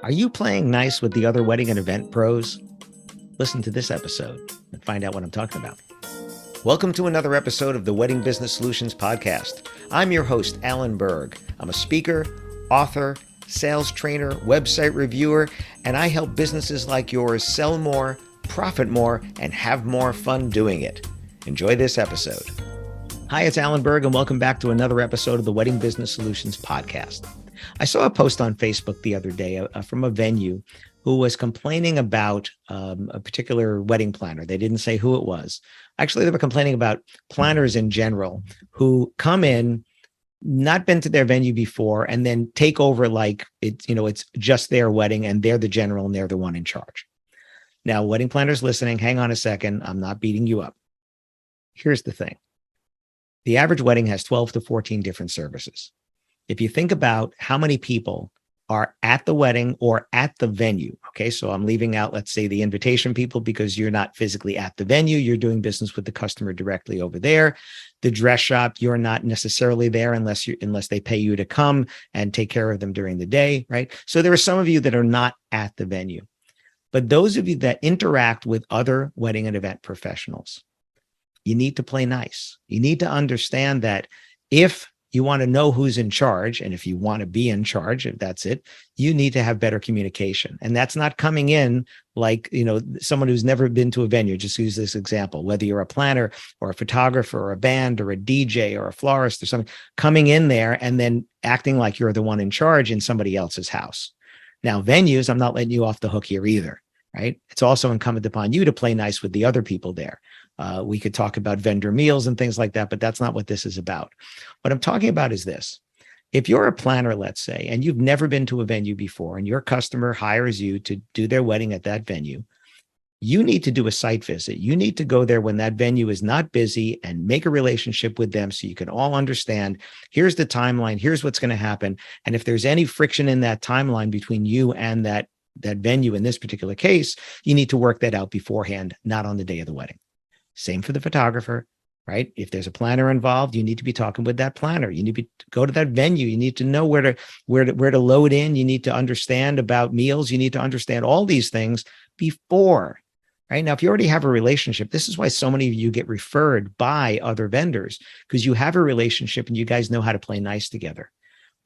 Are you playing nice with the other wedding and event pros? Listen to this episode and find out what I'm talking about. Welcome to another episode of the Wedding Business Solutions Podcast. I'm your host, Alan Berg. I'm a speaker, author, sales trainer, website reviewer, and I help businesses like yours sell more, profit more, and have more fun doing it. Enjoy this episode. Hi, it's Alan Berg, and welcome back to another episode of the Wedding Business Solutions Podcast. I saw a post on Facebook the other day from a venue who was complaining about a particular wedding planner. They didn't say who it was. Actually, they were complaining about planners in general who come in, not been to their venue before, and then take over like it's just their wedding and they're the general and they're the one in charge. Now, wedding planners listening, hang on a second. I'm not beating you up. Here's the thing. The average wedding has 12 to 14 different services. If you think about how many people are at the wedding or at the venue, okay, so I'm leaving out, let's say, the invitation people because you're not physically at the venue. You're doing business with the customer directly over there. The dress shop, you're not necessarily there unless they pay you to come and take care of them during the day, right? So there are some of you that are not at the venue. But those of you that interact with other wedding and event professionals, you need to play nice. You need to understand that if you want to know who's in charge, and if you want to be in charge, if that's it, you need to have better communication. And that's not coming in like, someone who's never been to a venue. Just use this example, whether you're a planner or a photographer or a band or a DJ or a florist or something, coming in there and then acting like you're the one in charge in somebody else's house. Now, venues, I'm not letting you off the hook here either, right? It's also incumbent upon you to play nice with the other people there. We could talk about vendor meals and things like that, but that's not what this is about. What I'm talking about is this. If you're a planner, let's say, and you've never been to a venue before and your customer hires you to do their wedding at that venue, you need to do a site visit. You need to go there when that venue is not busy and make a relationship with them so you can all understand, here's the timeline, here's what's going to happen. And if there's any friction in that timeline between you and that venue in this particular case, you need to work that out beforehand, not on the day of the wedding. Same for the photographer, right? If there's a planner involved, you need to be talking with that planner. You need to go to that venue. You need to know where to load in. You need to understand about meals. You need to understand all these things before, right? Now, if you already have a relationship, this is why so many of you get referred by other vendors, because you have a relationship and you guys know how to play nice together.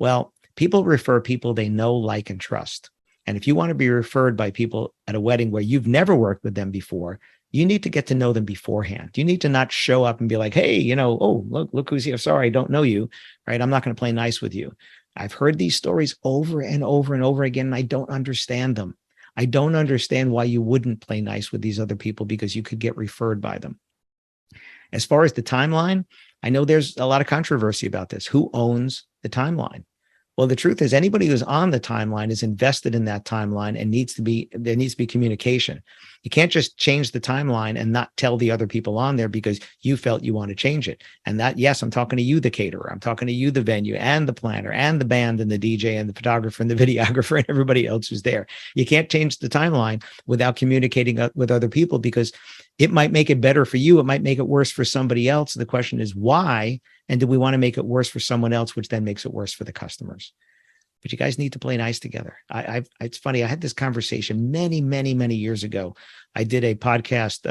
Well, people refer people they know, like, and trust. And if you want to be referred by people at a wedding where you've never worked with them before, you need to get to know them beforehand. You need to not show up and be like, hey, oh, look who's here. Sorry, I don't know you, right? I'm not going to play nice with you. I've heard these stories over and over and over again, and I don't understand them. I don't understand why you wouldn't play nice with these other people because you could get referred by them. As far as the timeline, I know there's a lot of controversy about this. Who owns the timeline? Well, the truth is anybody who's on the timeline is invested in that timeline and there needs to be communication. You can't just change the timeline and not tell the other people on there because you felt you want to change it. And that, yes, I'm talking to you, the caterer. I'm talking to you, the venue and the planner and the band and the DJ and the photographer and the videographer and everybody else who's there. You can't change the timeline without communicating with other people because it might make it better for you. It might make it worse for somebody else. The question is why? And do we want to make it worse for someone else, which then makes it worse for the customers? But you guys need to play nice together. It's funny. I had this conversation many, many, many years ago. I did a podcast.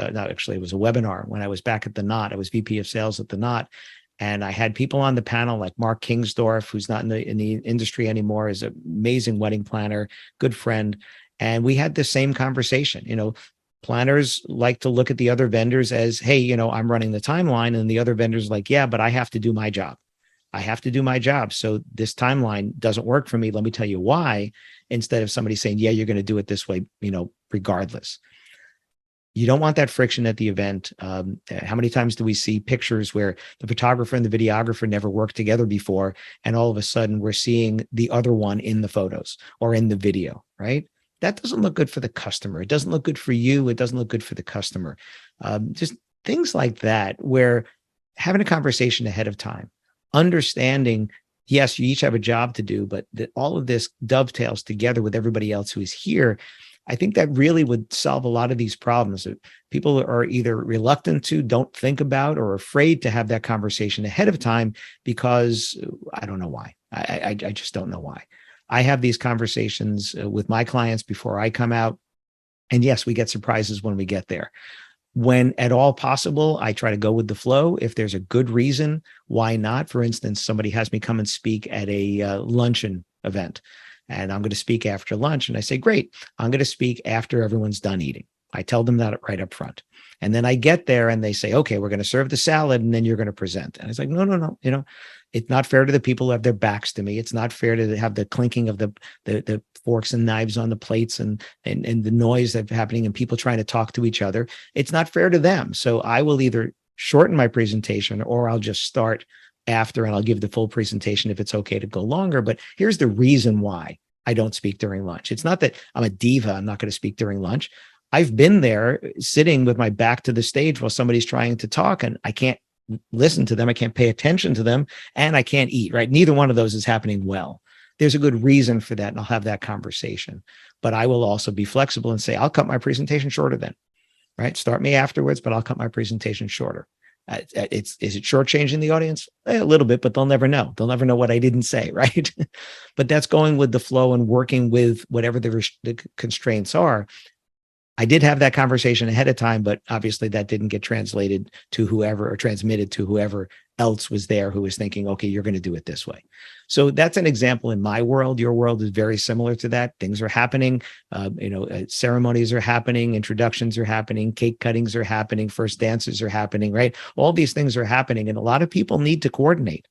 It was a webinar when I was back at the Knot. I was VP of sales at the Knot. And I had people on the panel like Mark Kingsdorf, who's not in the industry anymore, is an amazing wedding planner, good friend. And we had the same conversation. Planners like to look at the other vendors as, hey, I'm running the timeline. And the other vendors like, yeah, but I have to do my job. I have to do my job. So this timeline doesn't work for me. Let me tell you why, instead of somebody saying, yeah, you're going to do it this way, regardless. You don't want that friction at the event. How many times do we see pictures where the photographer and the videographer never worked together before, and all of a sudden we're seeing the other one in the photos or in the video, right? That doesn't look good for the customer. It doesn't look good for you. It doesn't look good for the customer. Just things like that, where having a conversation ahead of time, understanding, yes, you each have a job to do, but that all of this dovetails together with everybody else who is here. I think that really would solve a lot of these problems. People are either reluctant to, don't think about, or afraid to have that conversation ahead of time because I don't know why. I just don't know why. I have these conversations with my clients before I come out. And yes, we get surprises when we get there. When at all possible, I try to go with the flow. If there's a good reason, why not? For instance, somebody has me come and speak at a luncheon event, and I'm going to speak after lunch. And I say, great, I'm going to speak after everyone's done eating. I tell them that right up front. And then I get there and they say, okay, we're going to serve the salad and then you're going to present. And it's like, no. It's not fair to the people who have their backs to me. It's not fair to have the clinking of the forks and knives on the plates and the noise that's happening and people trying to talk to each other. It's not fair to them. So I will either shorten my presentation or I'll just start after and I'll give the full presentation if it's okay to go longer. But here's the reason why I don't speak during lunch. It's not that I'm a diva. I'm not going to speak during lunch. I've been there sitting with my back to the stage while somebody's trying to talk and I can't listen to them. I can't pay attention to them and I can't eat, right? Neither one of those is happening well. There's a good reason for that. And I'll have that conversation, but I will also be flexible and say, I'll cut my presentation shorter then, right? Start me afterwards, but I'll cut my presentation shorter. Is it shortchanging the audience? A little bit, but they'll never know. They'll never know what I didn't say, right? But that's going with the flow and working with whatever the constraints are. I did have that conversation ahead of time, but obviously that didn't get translated to whoever or transmitted to whoever else was there who was thinking, okay, you're going to do it this way. So that's an example in my world. Your world is very similar to that. Things are happening. Ceremonies are happening. Introductions are happening. Cake cuttings are happening. First dances are happening, right? All these things are happening. And a lot of people need to coordinate.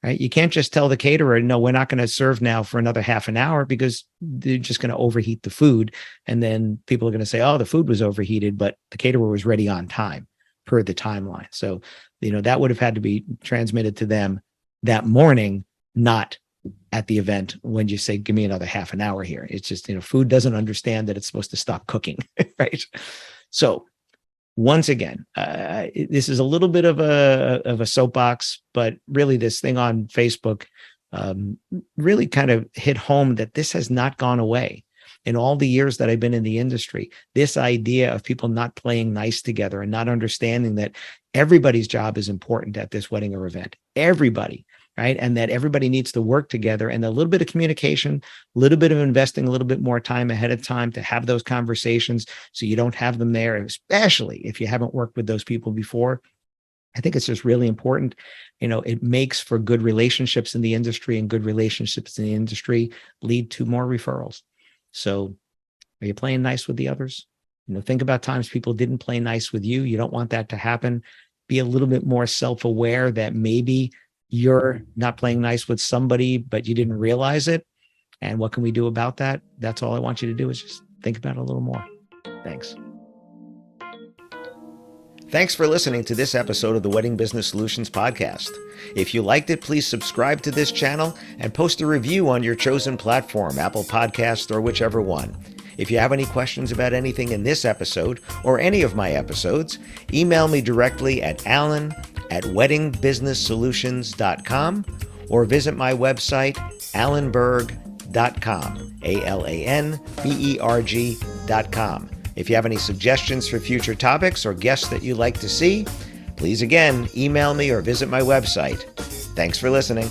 Right? You can't just tell the caterer, no, we're not going to serve now for another half an hour because they're just going to overheat the food. And then people are going to say, oh, the food was overheated, but the caterer was ready on time per the timeline. So, that would have had to be transmitted to them that morning, not at the event when you say, give me another half an hour here. It's just, food doesn't understand that it's supposed to stop cooking, right? So once again, this is a little bit of a soapbox, but really this thing on Facebook really kind of hit home that this has not gone away. In all the years that I've been in the industry, this idea of people not playing nice together and not understanding that everybody's job is important at this wedding or event, everybody, right? And that everybody needs to work together, and a little bit of communication, a little bit of investing a little bit more time ahead of time to have those conversations so you don't have them there, especially if you haven't worked with those people before. I think it's just really important. It makes for good relationships in the industry, and good relationships in the industry lead to more referrals. So are you playing nice with the others? Think about times people didn't play nice with you. You don't want that to happen. Be a little bit more self-aware that maybe you're not playing nice with somebody, but you didn't realize it. And what can we do about that? That's all I want you to do, is just think about it a little more. Thanks. Thanks for listening to this episode of the Wedding Business Solutions podcast. If you liked it, please subscribe to this channel and post a review on your chosen platform, Apple Podcasts or whichever one. If you have any questions about anything in this episode or any of my episodes, email me directly at alan@weddingbusinesssolutions.com or visit my website, alanberg.com, alanberg.com. If you have any suggestions for future topics or guests that you'd like to see, please again, email me or visit my website. Thanks for listening.